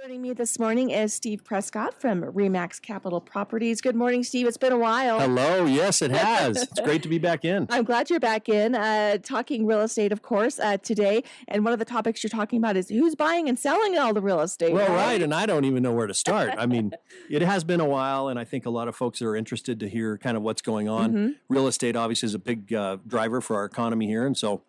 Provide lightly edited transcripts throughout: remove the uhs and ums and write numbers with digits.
Joining me this morning is Steve Prescott from REMAX Capital Properties. Good morning, Steve. It's been a while. Hello. Yes, it has. It's great to be back in. I'm glad you're back in, talking real estate, of course, today. And one of the topics you're talking about is who's buying and selling all the real estate. Well, right. And I don't even know where to start. I mean, it has been a while, and I think a lot of folks are interested to hear kind of what's going on. Mm-hmm. Real estate obviously is a big driver for our economy here. And so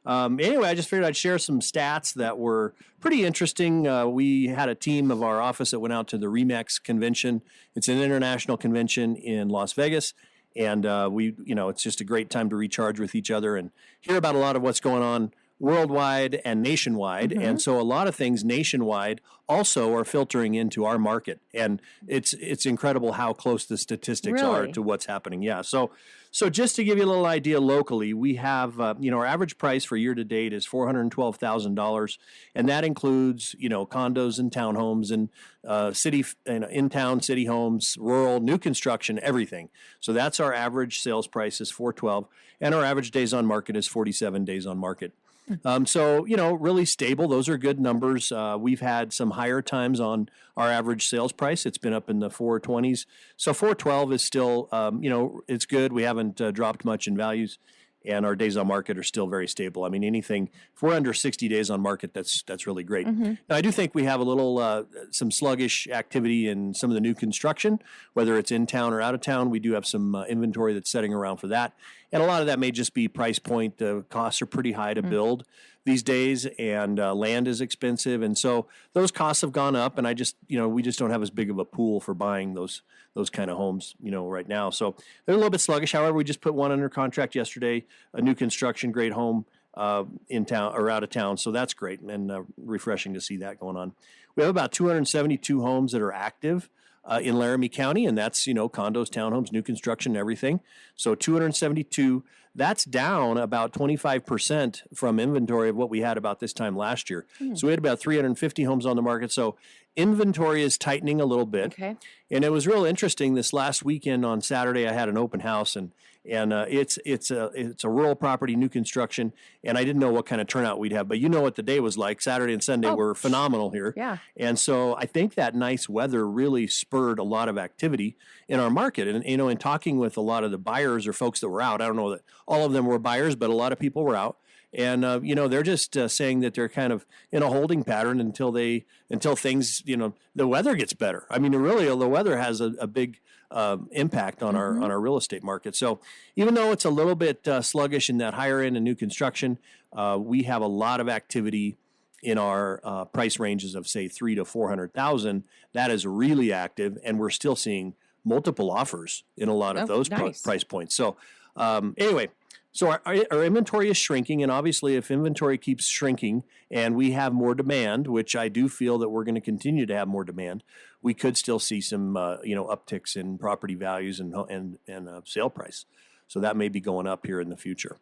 anyway, I just figured I'd share some stats that were pretty interesting. We had a team of our office that went out to the REMAX convention. It's an international convention in Las Vegas. And it's just a great time to recharge with each other and hear about a lot of what's going on worldwide and nationwide. Mm-hmm. And so a lot of things nationwide also are filtering into our market. And it's incredible how close the statistics are to what's happening. Yeah. So just to give you a little idea locally, we have, our average price for year to date is $412,000. And that includes, condos and townhomes and in-town city homes, rural, new construction, everything. So that's our average sales price is $412,000. And our average days on market is 47 days on market. Really stable. Those are good numbers. We've had some higher times on our average sales price. It's been up in the 420s. So 412 is still, it's good. We haven't dropped much in values, and our days on market are still very stable. I mean, if we're under 60 days on market, that's really great. Mm-hmm. Now, I do think we have a little, some sluggish activity in some of the new construction, whether it's in town or out of town. We do have some inventory that's setting around for that. And a lot of that may just be price point. The costs are pretty high to build these days, and land is expensive. And so those costs have gone up, and we just don't have as big of a pool for buying those kind of homes, right now. So they're a little bit sluggish. However, we just put one under contract yesterday, a new construction grade home in town or out of town. So that's great and refreshing to see that going on. We have about 272 homes that are active in Laramie County, and that's, condos, townhomes, new construction, everything. So 272, that's down about 25% from inventory of what we had about this time last year. So we had about 350 homes on the market. So inventory is tightening a little bit. Okay. And it was real interesting this last weekend on Saturday. I had an open house, and it's a rural property, new construction, and I didn't know what kind of turnout we'd have, but you know what the day was like. Saturday and Sunday were phenomenal here. Yeah. And so I think that nice weather really spurred a lot of activity in our market. And, in talking with a lot of the buyers or folks that were out, I don't know that all of them were buyers, but a lot of people were out. And, they're just saying that they're kind of in a holding pattern until things, the weather gets better. I mean, really, the weather has a big impact on our real estate market. So even though it's a little bit sluggish in that higher end and new construction, we have a lot of activity in our price ranges of, say, 300,000 to 400,000. That is really active, and we're still seeing multiple offers in a lot of those price points. So anyway. So our inventory is shrinking, and obviously if inventory keeps shrinking and we have more demand, which I do feel that we're going to continue to have more demand, we could still see some upticks in property values and sale price. So that may be going up here in the future.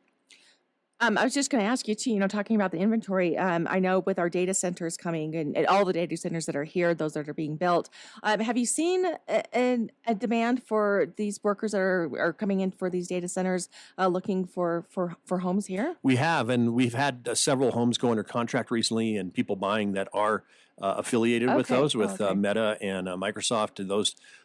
I was just going to ask you too, talking about the inventory, I know with our data centers coming and all the data centers that are here, those that are being built, have you seen a demand for these workers that are coming in for these data centers looking for homes here? We have, and we've had several homes go under contract recently and people buying that are affiliated with those, with Meta and Microsoft. And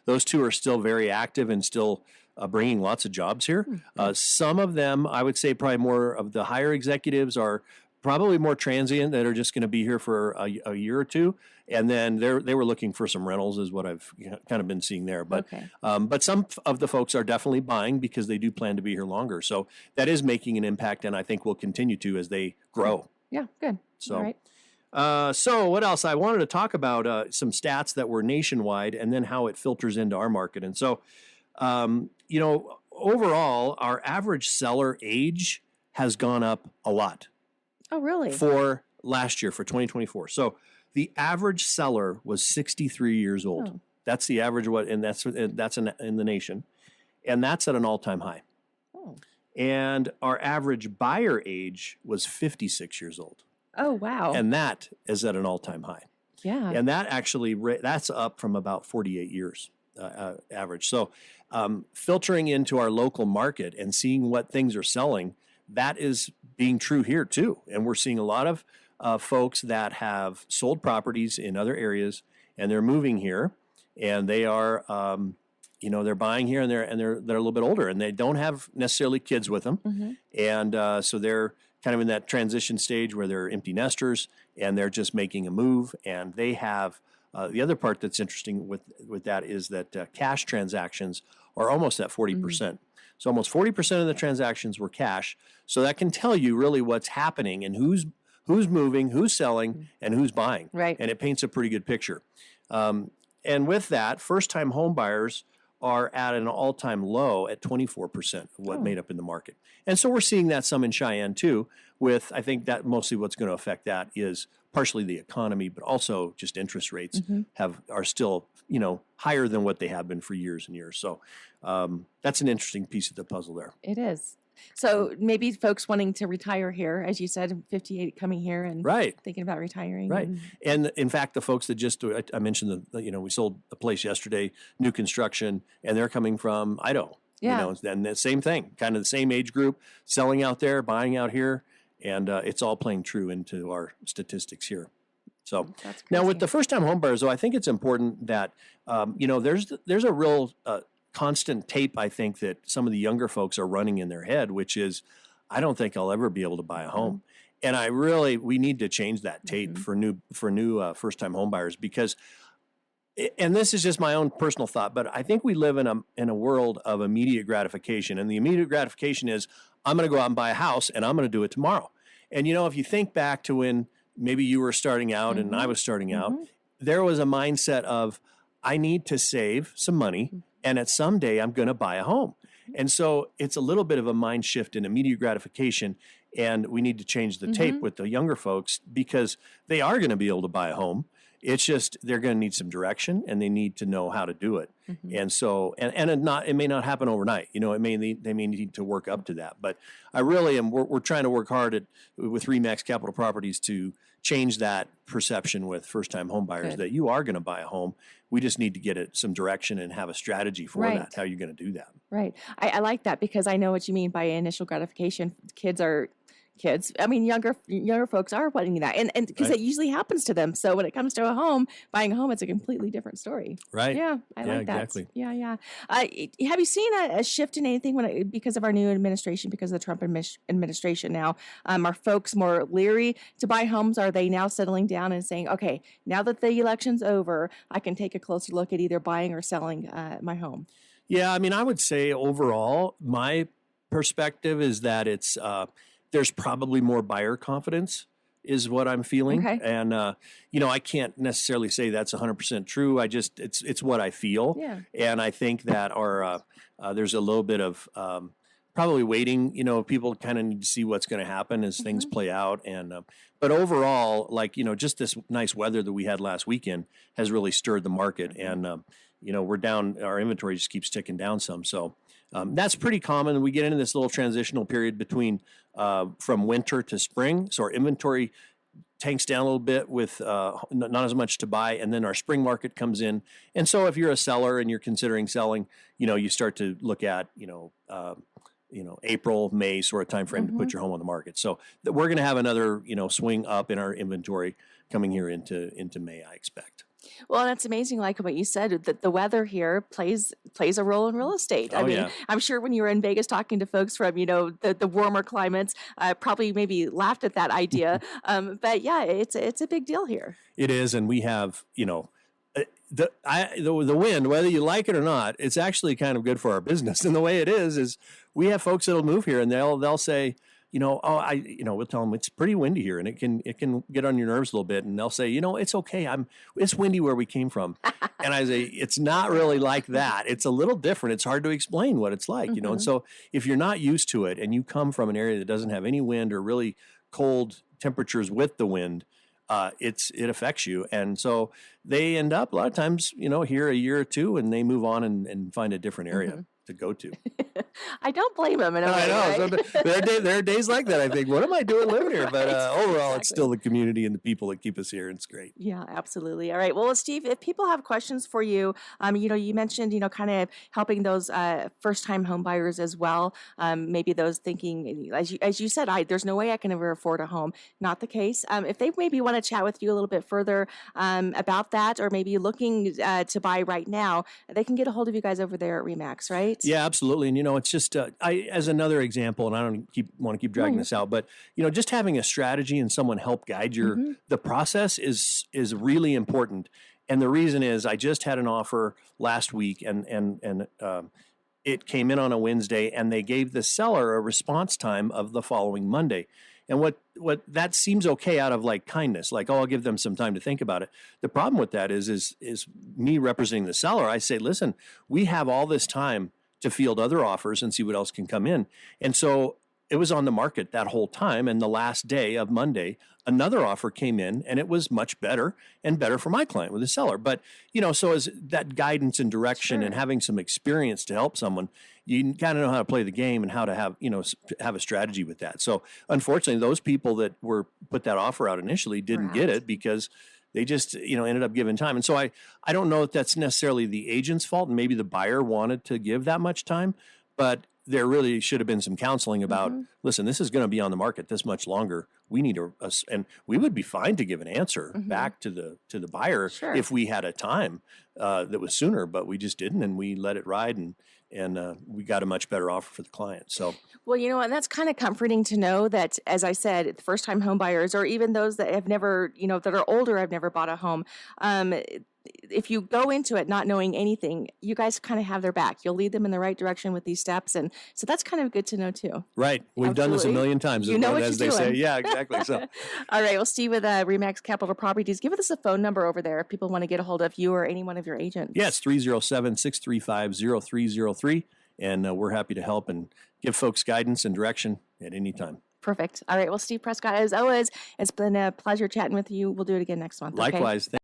those two are still very active and still bringing lots of jobs here. Some of them, I would say probably more of the higher executives are probably more transient that are just going to be here for a year or two. And then they were looking for some rentals is what I've kind of been seeing there. But but some of the folks are definitely buying because they do plan to be here longer. So that is making an impact, and I think will continue to as they grow. Yeah, good. So, all right. So what else? I wanted to talk about some stats that were nationwide and then how it filters into our market. And so, overall, our average seller age has gone up a lot. Oh, really? For last year, for 2024. So the average seller was 63 years old. Oh. That's the average, and that's in the nation. And that's at an all-time high. Oh. And our average buyer age was 56 years old. Oh, wow. And that is at an all-time high. Yeah. And that actually, that's up from about 48 years average. So filtering into our local market and seeing what things are selling, that is being true here too. And we're seeing a lot of folks that have sold properties in other areas and they're moving here, and they are, they're buying here, and they're a little bit older, and they don't have necessarily kids with them, and so they're kind of in that transition stage where they're empty nesters and they're just making a move, and they have. The other part that's interesting with that is that cash transactions are almost at 40%. So almost 40% of the transactions were cash. So that can tell you really what's happening and who's moving, who's selling, and who's buying. Right. And it paints a pretty good picture. And with that, first-time home buyers are at an all-time low at 24% of what made up in the market. And so we're seeing that some in Cheyenne too, with I think that mostly what's going to affect that is partially the economy, but also just interest rates are still, higher than what they have been for years and years. So that's an interesting piece of the puzzle there. It is. So maybe folks wanting to retire here, as you said, 58 coming here and thinking about retiring. Right. And in fact, the folks that just, I mentioned, we sold a place yesterday, new construction, and they're coming from Idaho. Yeah. And the same thing, kind of the same age group, selling out there, buying out here. And it's all playing true into our statistics here. So now with the first-time homebuyers, though, I think it's important that, there's a real constant tape, I think, that some of the younger folks are running in their head, which is, I don't think I'll ever be able to buy a home. And we need to change that tape for new first-time homebuyers, because, and this is just my own personal thought, but I think we live in a world of immediate gratification. And the immediate gratification is, I'm going to go out and buy a house, and I'm going to do it tomorrow. And, if you think back to when maybe you were starting out and I was starting out, there was a mindset of, I need to save some money, and at some day I'm going to buy a home. And so it's a little bit of a mind shift in immediate gratification, and we need to change the tape with the younger folks, because they are going to be able to buy a home. It's just they're going to need some direction, and they need to know how to do it. And so, it may not happen overnight. They may need to work up to that. But I really am. We're trying to work hard with REMAX Capital Properties to change that perception with first-time home buyers that you are going to buy a home. We just need to get some direction and have a strategy for that. How you're going to do that. Right. I like that, because I know what you mean by initial gratification. Kids. I mean, younger folks are wanting that, and because it usually happens to them. So when it comes to buying a home, it's a completely different story. Right. Yeah, I like that. Exactly. Yeah. Have you seen a shift in anything because of our new administration, because of the Trump administration now? Are folks more leery to buy homes? Are they now settling down and saying, okay, now that the election's over, I can take a closer look at either buying or selling my home? Yeah, I mean, I would say overall, my perspective is that it's there's probably more buyer confidence is what I'm feeling. Okay. And, I can't necessarily say that's 100% true. It's what I feel. Yeah. And I think that there's a little bit of probably waiting, people kind of need to see what's going to happen as things play out. And, but overall, just this nice weather that we had last weekend has really stirred the market. And, we're down, our inventory just keeps ticking down some. So, that's pretty common. We get into this little transitional period between from winter to spring. So our inventory tanks down a little bit with not as much to buy, and then our spring market comes in. And so if you're a seller and you're considering selling, you start to look at, April, May sort of time frame to put your home on the market. So we're going to have another, swing up in our inventory coming here into May, I expect. Well, that's amazing. Like what you said, that the weather here plays a role in real estate. I mean, I'm sure when you were in Vegas talking to folks from, the warmer climates, probably maybe laughed at that idea. But yeah, it's a big deal here. It is. And we have, the wind, whether you like it or not, it's actually kind of good for our business. And the way it is we have folks that'll move here and they'll say, we'll tell them it's pretty windy here and it can get on your nerves a little bit. And they'll say, it's okay. It's windy where we came from. And I say, it's not really like that. It's a little different. It's hard to explain what it's like, And so if you're not used to it and you come from an area that doesn't have any wind or really cold temperatures with the wind, it affects you. And so they end up a lot of times, here a year or two and they move on and find a different area. to go to. I don't blame him in a I way, know. right? There are days like that. I think, what am I doing living here? But Right, overall, it's exactly. still the community and the people that keep us here. And it's great. Yeah, absolutely. All right. Well, Steve, if people have questions for you, you mentioned, kind of helping those first-time home buyers as well. Maybe those thinking, as you said, there's no way I can ever afford a home. Not the case. If they maybe want to chat with you a little bit further about that, or maybe looking to buy right now, they can get a hold of you guys over there at REMAX, right? Yeah, absolutely. And it's just as another example, and I don't want to keep dragging this out, but just having a strategy and someone help guide the process is really important. And the reason is, I just had an offer last week, and it came in on a Wednesday, and they gave the seller a response time of the following Monday. And what that seems okay out of like kindness, like, oh, I'll give them some time to think about it. The problem with that is me representing the seller. I say, listen, we have all this time to field other offers and see what else can come in. And so it was on the market that whole time. And the last day of Monday, another offer came in, and it was much better and better for my client with the seller. But, so as that guidance and direction and having some experience to help someone, you kind of know how to play the game and how to have, have a strategy with that. So unfortunately, those people that put that offer out initially didn't get it because they just, ended up giving time. And so I don't know if that's necessarily the agent's fault, and maybe the buyer wanted to give that much time, but there really should have been some counseling about, listen, this is going to be on the market this much longer. We need and we would be fine to give an answer back to the buyer if we had a time that was sooner, but we just didn't, and we let it ride, and we got a much better offer for the client. So, well, and that's kind of comforting to know that, as I said, first-time home buyers, or even those that have never, that are older, have never bought a home. If you go into it not knowing anything, you guys kind of have their back. You'll lead them in the right direction with these steps, and so that's kind of good to know too. Right, we've done this a million times, as they say. Yeah, exactly. So, all right. Well, Steve with REMAX Capital Properties, give us a phone number over there if people want to get a hold of you or any one of your agents. Yes, 307-635-0303, and we're happy to help and give folks guidance and direction at any time. Perfect. All right. Well, Steve Prescott, as always, it's been a pleasure chatting with you. We'll do it again next month. Likewise. Okay?